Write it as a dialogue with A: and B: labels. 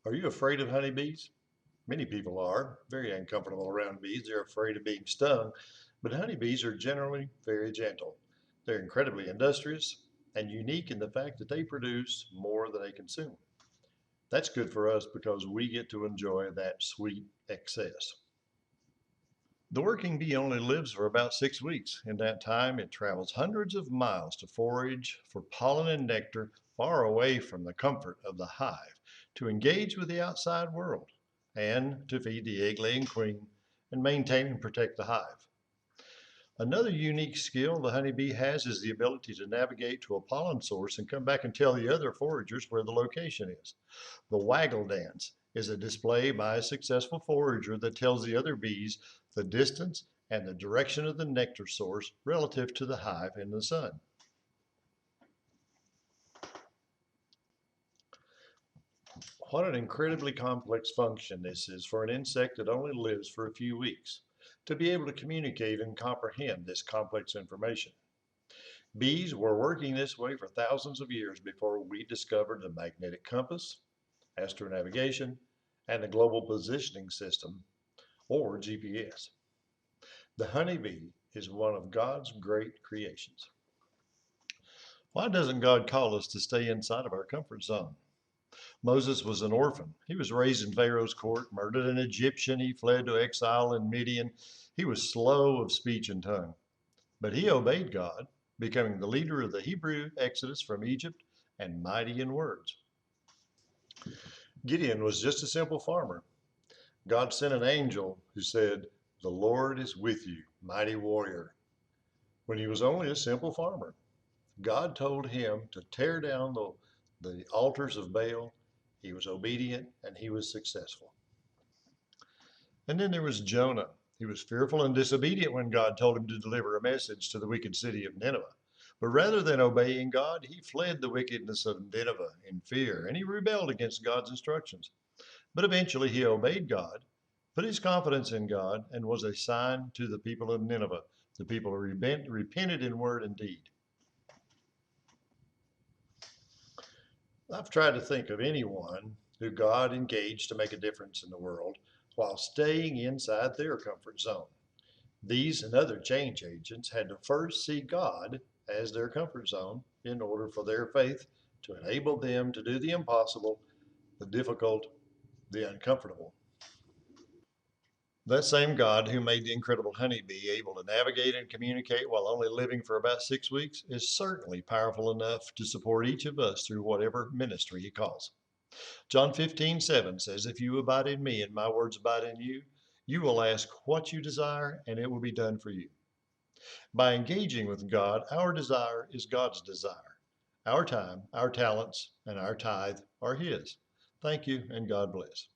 A: Are you afraid of honeybees? Many people are very uncomfortable around bees. They're afraid of being stung, but honeybees are generally very gentle. They're incredibly industrious and unique in the fact that they produce more than they consume. That's good for us because we get to enjoy that sweet excess. The working bee only lives for about 6 weeks. In that time, it travels hundreds of miles to forage for pollen and nectar far away from the comfort of the hive to engage with the outside world and to feed the egg-laying queen and maintain and protect the hive. Another unique skill the honeybee has is the ability to navigate to a pollen source and come back and tell the other foragers where the location is. The waggle dance is a display by a successful forager that tells the other bees the distance and the direction of the nectar source relative to the hive in the sun. What an incredibly complex function this is for an insect that only lives for a few weeks, to be able to communicate and comprehend this complex information. Bees were working this way for thousands of years before we discovered the magnetic compass, astronavigation, and the global positioning system, or GPS. The honeybee is one of God's great creations. Why doesn't God call us to stay inside of our comfort zone? Moses was an orphan. He was raised in Pharaoh's court, murdered an Egyptian. He fled to exile in Midian. He was slow of speech and tongue, but he obeyed God, becoming the leader of the Hebrew exodus from Egypt and mighty in words. Gideon was just a simple farmer. God sent an angel who said, "The Lord is with you, mighty warrior," when he was only a simple farmer. God told him to tear down the altars of Baal. He was obedient and he was successful. And then there was Jonah. He was fearful and disobedient when God told him to deliver a message to the wicked city of Nineveh. But rather than obeying God, he fled the wickedness of Nineveh in fear, and he rebelled against God's instructions. But eventually he obeyed God, put his confidence in God, and was a sign to the people of Nineveh, the people who repented in word and deed. I've tried to think of anyone who God engaged to make a difference in the world while staying inside their comfort zone. These and other change agents had to first see God as their comfort zone in order for their faith to enable them to do the impossible, the difficult, the uncomfortable. That same God who made the incredible honeybee able to navigate and communicate while only living for about 6 weeks is certainly powerful enough to support each of us through whatever ministry he calls. John 15:7 says, "If you abide in me and my words abide in you, you will ask what you desire and it will be done for you." By engaging with God, our desire is God's desire. Our time, our talents, and our tithe are his. Thank you and God bless.